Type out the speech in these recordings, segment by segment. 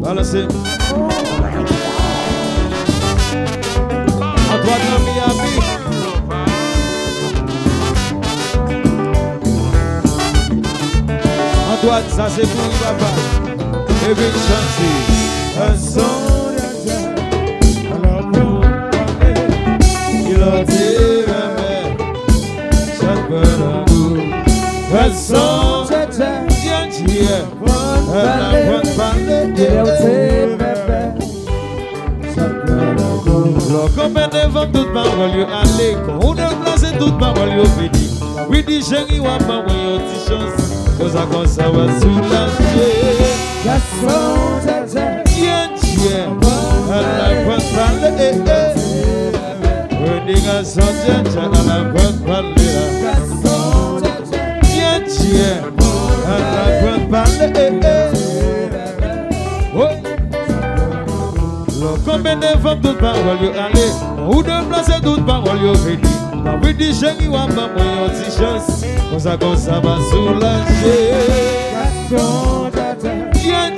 Balancez. Antoine dans Miami. Antoine, ça c'est pour lui, papa. Et puis chanter un son il a dit chaque bonne un son combien de vents toute parole you aller quand on a placé toute parole you fini oui dis chérie wa pas moi dis chance cause à quoi ça va soulager la sonde tiens à la bonne parler on dit que ça tiens à la bonne parler tiens à la bonne parler combien de femmes toutes paroles you aller ou de placer toutes paroles you fini la vie dit chérie wa pas moi dis chance cause à quoi ça va soulager tiens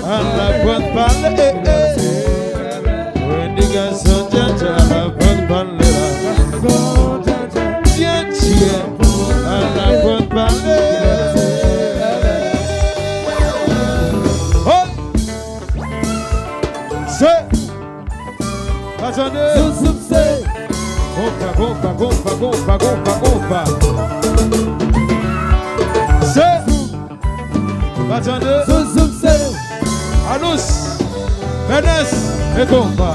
à la bonne parler on dit que ça tiens à la bonne parler tiens à la bonne parler. Attendez, compa. C'est attendez, Anous, Menes et compa.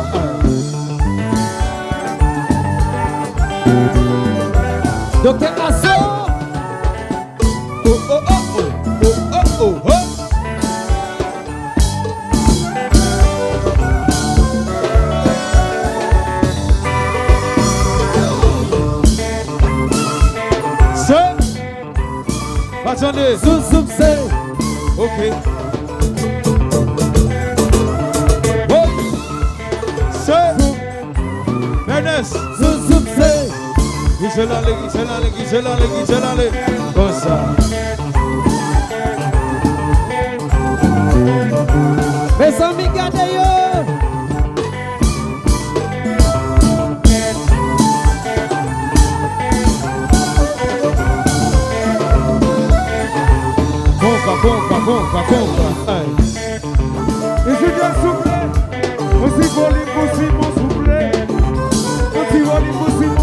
Docteur Asso. Oh. Attendez, zoom, c'est ok. Oh, c'est Menes, zoom, c'est. Guiche l'allée, comme ça. Mes amis, gardez-yo. Compa. Et je dois souffler. Aussi voler possible, souffler. Aussi voler possible.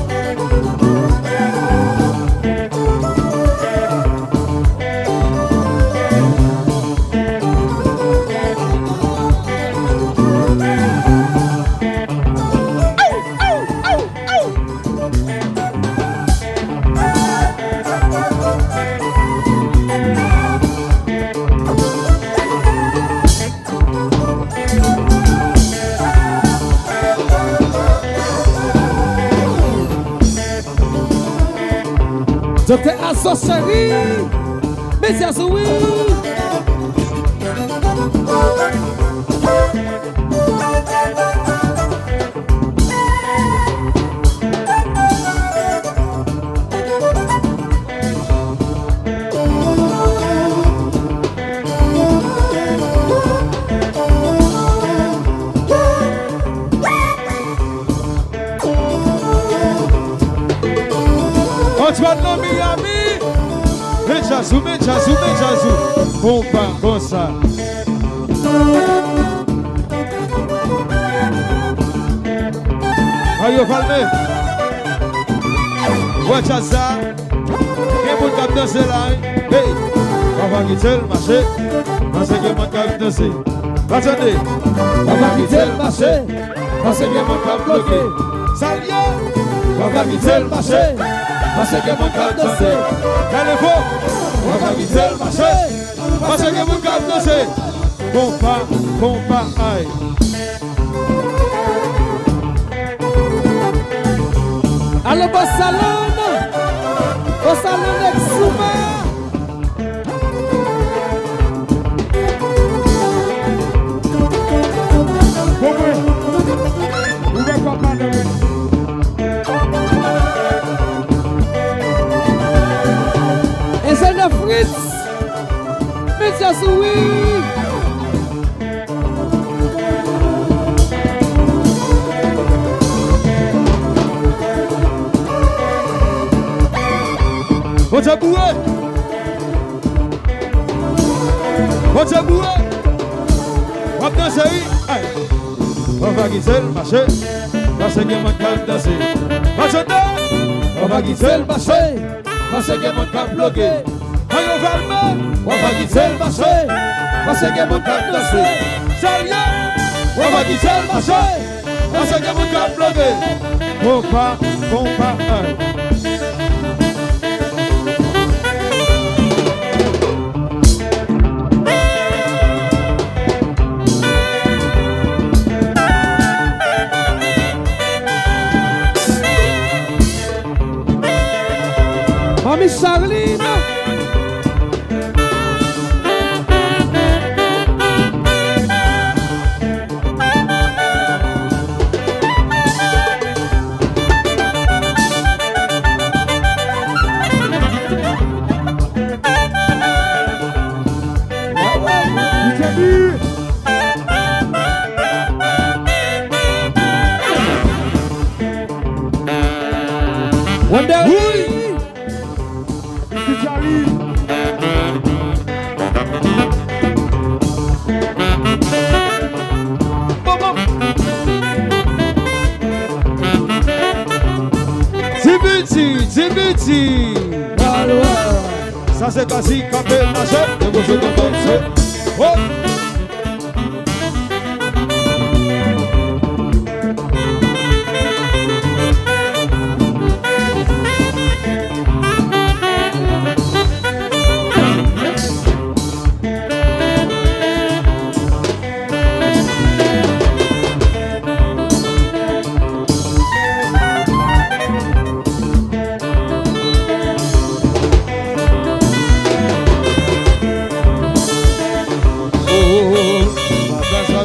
Docteur Asso chérie, mais c'est Asso oui. Antoine dans Miami. Méjazou. Compa, comme ça. Ayo Palme. Watch out ça. Quel bon cap danser là. Hey. On va quitter le marché. Parce que mon cap danser. Attendez. On va quitter le marché. Parce que mon cap bloqué. Salut. On va quitter le marché. Parce que mon cap danser. Allez, faut. On va quitter le marché. Parce que mon cap danser. Compa, aïe. Allô, au salon d'Exuma. Et c'est le Fritz. Mais c'est oui. On t'a bourré. On t'a bourré. On va danser. On va quitter le marché. Parce que mon cap danser. On va quitter le marché. Parce que mon cap bloqué. On va quitter le marché. Parce que mon cap danser. Sérieux. On va quitter le marché. Parce que mon cap bloqué. Compas. Mami Charlene. Wonder oui. Ici Charlie. Tibiti. Ça c'est quasi campé machin. Et vous faites comme ça. Oh.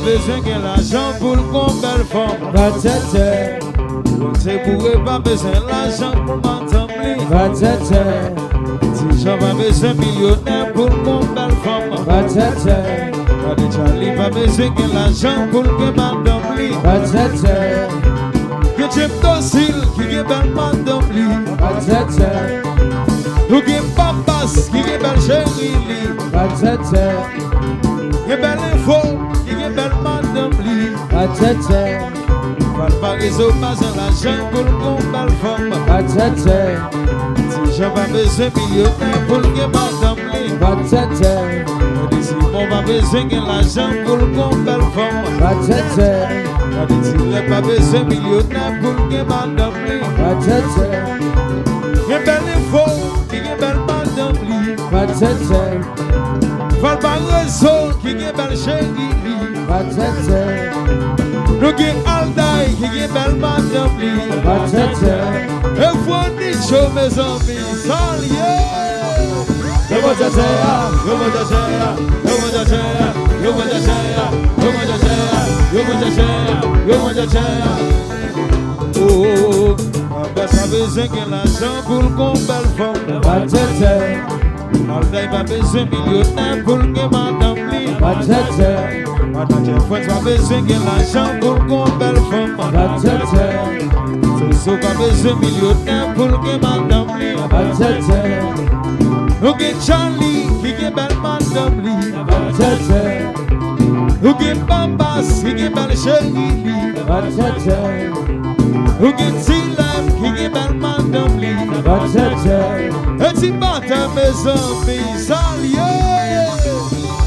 Besoin de l'argent pour qu'on belle forme. C'est pour pas besoin l'argent pour m'entendre. Si j'en pas besoin millionnaire pour qu'on belle forme. Pas de Charlie, pas besoin de l'argent pour que madame lit. Que j'aime docile, qui est belle madame lit. Ou qui est papas, qui est belle chérie lit. Qui est belle info. Belle madame li Val pas réseau pas l'argent pour qu'on belle femme. Si j'ai pas besoin millionnaire pour que madame li Si on va besoin de l'argent pour qu'on belle femme. Si j'ai pas besoin millionnaire pour que madame li Que belle info, qui est belle madame li Val pas réseau, qui est belle chérie. Nous qui Aldaï, qui est belle madame li. Et faut dire chaud mes amis, salier. Yo mo jajaya, yo mo jajaya, yo mo jajaya, yo mo jajaya, yo mo jajaya, yo mo jajaya, yo mo jajaya. Oh, ben ça besoin que l'argent pour qu'on belle femme. Aldaï pas besoin millionnaire pour que madame li. Madame Jeffrey pas besoin de l'argent pour qu'on belle femme. C'est pas besoin millionnaire pour que madame li. Nous qui Charlie qui est belle madame li. Nous qui Bambas qui est belle chérie li. Nous qui Tilem qui est belle madame li. Et si bata mes amis salier.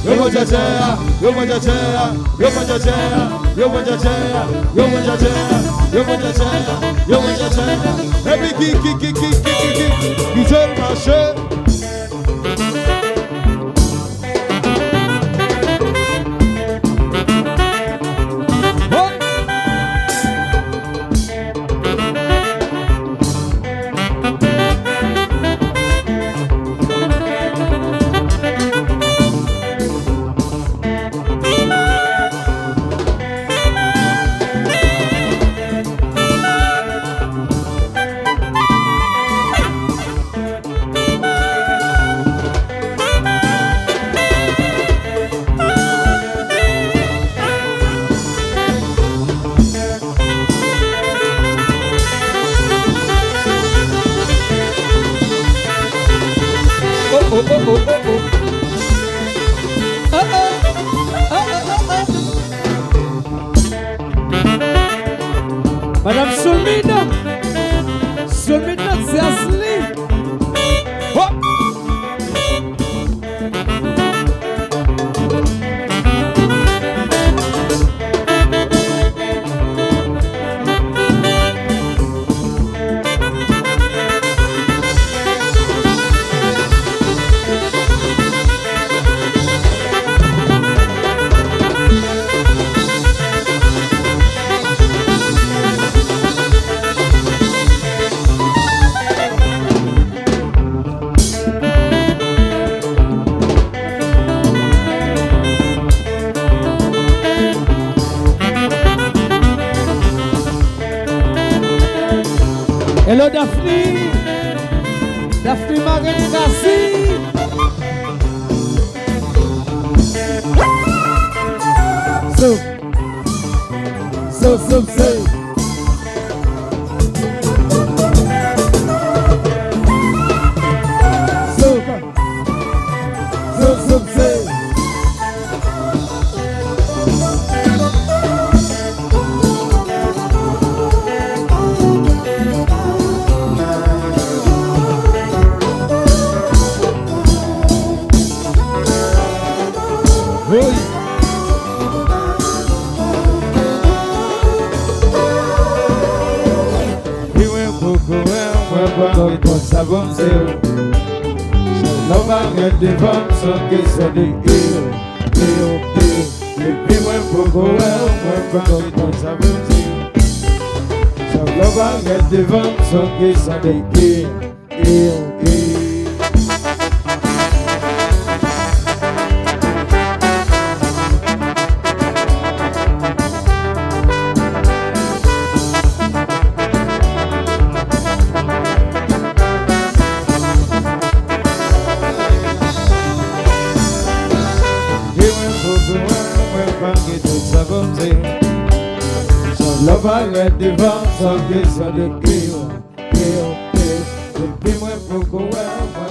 Yo mo jajaya, yo mo jajaya, yo mo jajaya, yo mo jajaya, yo mo jajaya, yo mo jajaya, yo mo jajaya. Et puis qui fait le marché. Madame Soumina, Soumina, c'est Asli. Hello Daphne, Daphne Marine Gassi. So. Love get the fun, so kiss on the ear. The people will go well, when Brothers are with so love get the fun, so kiss on the ear. Love I get the vent, so kiss on the ear. The people will go well.